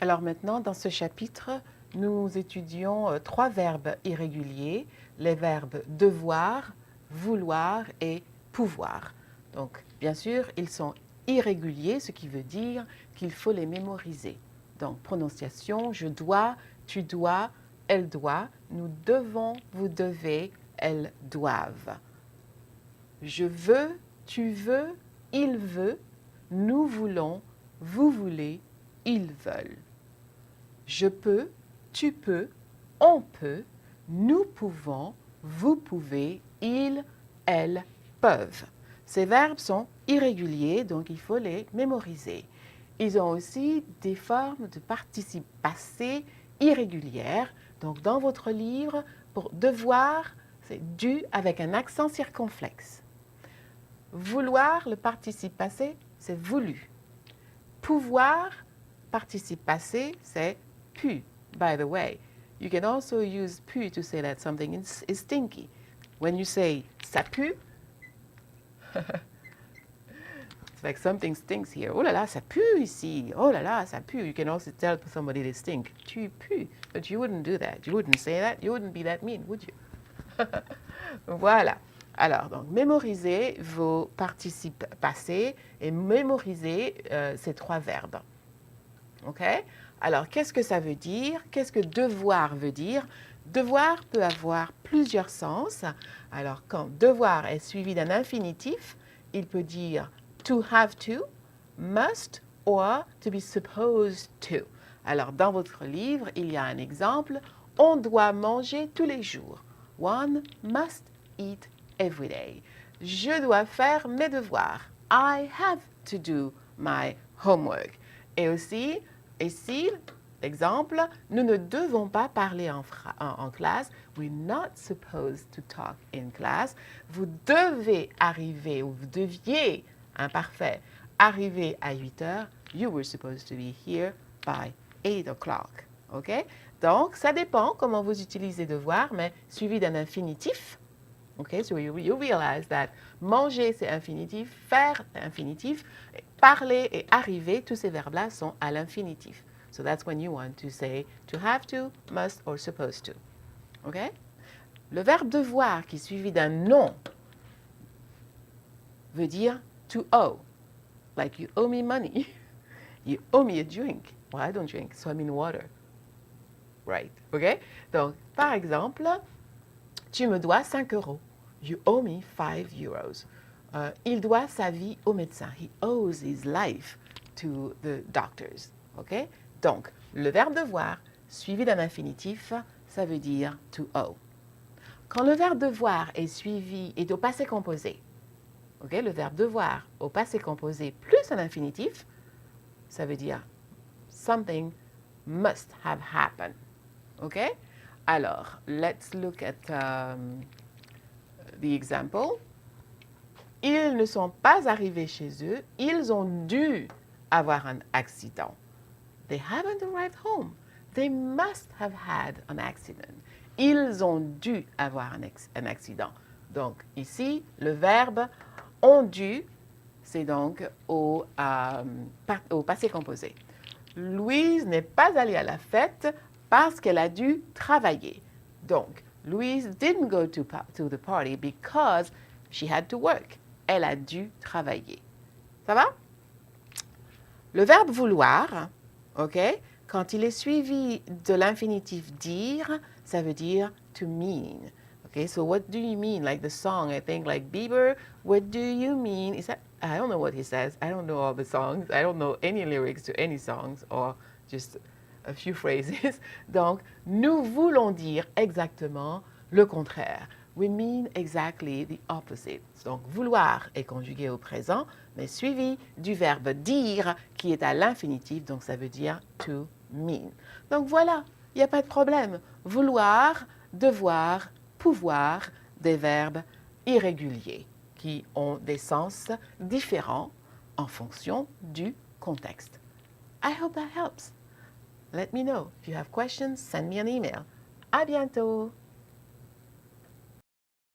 Alors maintenant, dans ce chapitre, nous étudions trois verbes irréguliers, les verbes devoir, vouloir et pouvoir. Donc, bien sûr, ils sont irréguliers, ce qui veut dire qu'il faut les mémoriser. Donc, prononciation, je dois, tu dois, elle doit, nous devons, vous devez, elles doivent. Je veux, tu veux, il veut, nous voulons, vous voulez, ils veulent. Je peux, tu peux, on peut, nous pouvons, vous pouvez, ils, elles peuvent. Ces verbes sont irréguliers, donc il faut les mémoriser. Ils ont aussi des formes de participe passé irrégulières. Donc dans votre livre, pour devoir, c'est dû avec un accent circonflexe. Vouloir, le participe passé, c'est voulu. Pouvoir, participe passé, c'est pu. By the way, you can also use pu to say that something is stinky. When you say ça pue, it's like something stinks here. Oh là là, ça pue ici. Oh là là, ça pue. You can also tell somebody they stink. Tu pues. But you wouldn't do that. You wouldn't say that. You wouldn't be that mean, would you? Voilà. Alors, donc, mémorisez vos participes passés et mémorisez ces trois verbes. OK? Alors, qu'est-ce que ça veut dire? Qu'est-ce que devoir veut dire? Devoir peut avoir plusieurs sens. Alors, quand devoir est suivi d'un infinitif, il peut dire to have to, must, or to be supposed to. Alors, dans votre livre, il y a un exemple. On doit manger tous les jours. One must eat every day. Je dois faire mes devoirs. I have to do my homework. Et aussi, ici, exemple, nous ne devons pas parler en classe. We're not supposed to talk in class. Vous devez arriver, ou vous deviez, imparfait, arriver à 8 heures. You were supposed to be here by 8 o'clock. OK? Donc, ça dépend comment vous utilisez devoir, mais suivi d'un infinitif. Okay, so you realize that manger, c'est infinitif, faire, c'est infinitif, parler et arriver, tous ces verbes-là sont à l'infinitif. So that's when you want to say to have to, must or supposed to. Okay? Le verbe devoir qui est suivi d'un nom veut dire to owe. Like you owe me money. You owe me a drink. Well, I don't drink, so I mean water. Right? Okay? Donc, par exemple, tu me dois 5 euros. You owe me 5 euros. Il doit sa vie au médecin. He owes his life to the doctors. OK? Donc, le verbe devoir suivi d'un infinitif, ça veut dire to owe. Quand le verbe devoir est au passé composé, OK? Le verbe devoir au passé composé plus un infinitif, ça veut dire something must have happened. OK? Alors, let's look at the example. Ils ne sont pas arrivés chez eux, ils ont dû avoir un accident. They haven't arrived home. They must have had an accident. Ils ont dû avoir un accident. Donc, ici, le verbe ont dû, c'est donc au passé composé. Louise n'est pas allée à la fête parce qu'elle a dû travailler. Donc, Louise didn't go to the party because she had to work. Elle a dû travailler. Ça va? Le verbe vouloir, OK, quand il est suivi de l'infinitif dire, ça veut dire to mean. Okay, so what do you mean? Like the song, I think, like Bieber, what do you mean? Is that, I don't know what he says. I don't know all the songs. I don't know any lyrics to any songs or just a few phrases. Donc, nous voulons dire exactement le contraire. We mean exactly the opposite. Donc, vouloir est conjugué au présent, mais suivi du verbe dire qui est à l'infinitif, donc ça veut dire to mean. Donc voilà, il n'y a pas de problème. Vouloir, devoir, pouvoir, des verbes irréguliers qui ont des sens différents en fonction du contexte. I hope that helps. Let me know. If you have questions, send me an email. À bientôt!